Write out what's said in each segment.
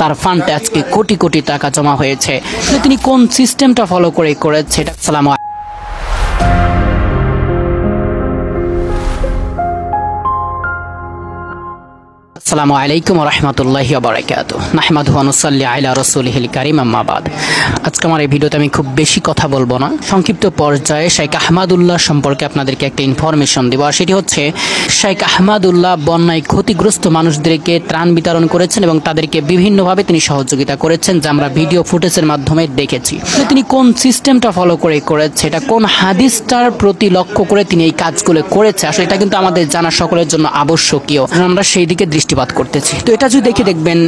তার ফান্ডে আজকে কোটি কোটি টাকা জমা হয়েছে। তিনি কোন সিস্টেমটা ফলো করে করেছে এটা আসসালামু আলাইকুম ওয়া রাহমাতুল্লাহি ওয়া বারাকাতুহু। নাহমাদুহু ওয়া নুসাল্লি আলা রাসূলিহিল কারীম, আম্মা বাদ। আজকে আমার এই ভিডিওতে আমি খুব বেশি কথা বলবো না, সংক্ষিপ্ত পর্যায়ে শেখ আহমদুল্লাহ সম্পর্কে আপনাদেরকে একটা ইনফরমেশন দেব। আর সেটি হচ্ছে শেখ আহমদুল্লাহ বন্যায় ক্ষতিগ্রস্ত মানুষদেরকে ত্রাণ বিতরণ করেছেন এবং তাদেরকে বিভিন্নভাবে তিনি সহযোগিতা করেছেন, যা আমরা ভিডিও ফুটেজের মাধ্যমে দেখেছি। তিনি কোন সিস্টেমটা ফলো করে করেছে, এটা কোন হাদিসটার প্রতি লক্ষ্য করে তিনি এই কাজগুলো করেছে, আসলে এটা কিন্তু আমাদের জানা সকলের জন্য আবশ্যকীয়। আমরা সেই দিকে দৃষ্টিপাত করতেছি। তো এটা যদি দেখে দেখবেন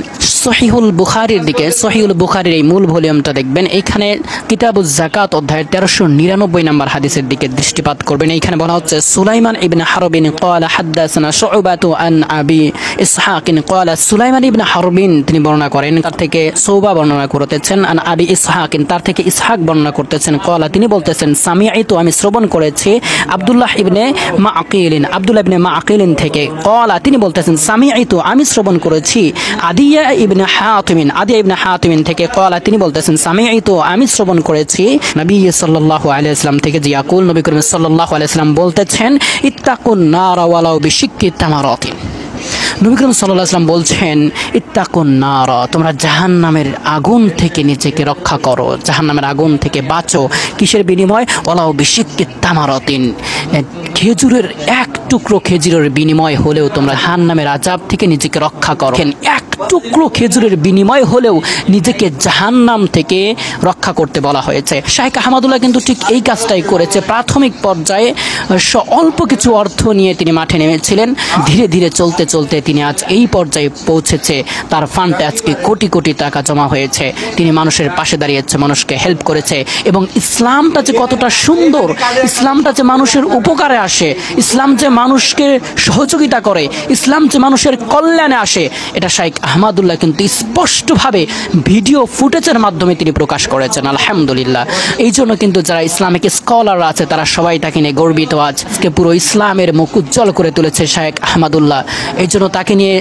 সহিহুল বুখারীর দিকে, সহিহুল বুখারীর এই মূল ভলিউমটা দেখবেন, এইখানে কিতাবুজ যাকাত অধ্যায়ের 1399 নম্বর হাদিসের দিকে দৃষ্টিপাত করবেন। এইখানে বলা হচ্ছে সুলাইমান ইবনে হারবিন ক্বালা হাদাসানা শুবাতু আন আবি ইসহাক ক্বালা, সুলাইমান ইবনে হারবিন তিনি বর্ণনা করেন, তার থেকে শুবা বর্ণনা করতেছেন, আন আবি ইসহাক তার থেকে ইসহাক বর্ণনা করতেছেন, ক্বালা তিনি বলতেছেন সামিআতু আমি শ্রবণ করেছি আব্দুল্লাহ ইবনে মাআকিলিন, আব্দুল্লাহ ইবনে মাআকিলিন থেকে, ক্বালা তিনি বলতেছেন সামিআতু আমি শ্রবণ করেছি আদিয়া ইবনে হাতিমিন, আদিয়া ইবনে হাতিমিন থেকে, ক্বালা তিনি বলতেছেন সামিআতু আমি শ্রবণ করেছি নবী সাল্লাল্লাহু আলাইহি ওয়াসাল্লাম থেকে, যে ইয়াকুল নবী করিম সাল্লাল্লাহু আলাইহি ওয়াসাল্লাম বলতেছেন ইত্তাকুন নার ওয়ালাউ বিশিক্কি তামারাতিন। নবী করিম সাল্লাল্লাহু আলাইহি ওয়াসাল্লাম বলছেন ইত্তাকুন নার, তোমরা জাহান্নামের আগুন থেকে নিজেকে রক্ষা করো, জাহান্নামের আগুন থেকে বাঁচো। কিসের বিনিময়? ওয়ালাউ বিশিক্কি তামারাতিন, খেজুরের এক টুকরো খেজুরের বিনিময় হলেও তোমরা জাহান্নামের আযাব থেকে নিজেকে রক্ষা করো। এক টুকরো খেজুরের বিনিময় হলেও নিজেকে জাহান্নাম থেকে রক্ষা করতে বলা হয়েছে। শেখ আহমদুল্লাহ কিন্তু ঠিক এই কাজটাই করেছে। প্রাথমিক পর্যায়ে অল্প কিছু অর্থ নিয়ে তিনি মাঠে নেমেছিলেন, ধীরে ধীরে চলতে চলতে তিনি আজ এই পর্যায়ে পৌঁছেছে, তার ফান্ডে আজকে কোটি কোটি টাকা জমা হয়েছে। তিনি মানুষের পাশে দাঁড়িয়েছে, মানুষকে হেল্প করেছে, এবং ইসলামটা যে কতটা সুন্দর, ইসলামটা যে মানুষের উপকারে আসে, ইসলাম যে মানুষকে সহযোগিতা করে, ইসলাম যে মানুষের কল্যাণে আসে, এটা শেখ আহমদুল্লাহ কিন্তু স্পষ্টভাবে ভিডিও ফুটেজের মাধ্যমে তিনি প্রকাশ করেছেন। আলহামদুলিল্লাহ। এই জন্য কিন্তু যারা ইসলামিক স্কলার আছে তারা সবাই তাকে নিয়ে গর্বিত। আজকে পুরো ইসলামের মুখ উজ্জ্বল করে তুলেছে শেখ আহমদুল্লাহ। এই জন্য তাকে নিয়ে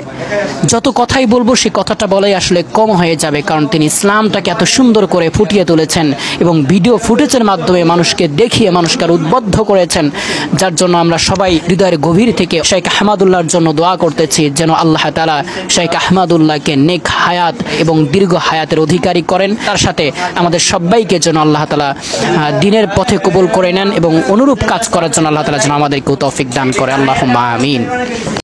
যত কথাই বলবো সে কথাটা বলাই আসলে কম হয়ে যাবে, কারণ তিনি ইসলামটাকে এত সুন্দর করে ফুটিয়ে তুলেছেন এবং ভিডিও ফুটেজের মাধ্যমে মানুষকে দেখিয়ে মানুষকে উদ্বুদ্ধ করেছেন, যার জন্য আমরা সবাই হৃদয়ের গভীর থেকে শেখ আহমদুল্লাহর জন্য দোয়া করতেছি যেন আল্লাহ তাআলা শেখ আহমদুল্লাহকে নেক হায়াত এবং দীর্ঘ হায়াতের অধিকারী করেন। তার সাথে আমাদের সবাইকে যেন আল্লাহ তাআলা দ্বীনের পথে কবুল করে নেন এবং অনুরূপ কাজ করার জন্য আল্লাহ তাআলা যেন আমাদেরকে তৌফিক দান করে। আল্লাহুম্মা আমিন।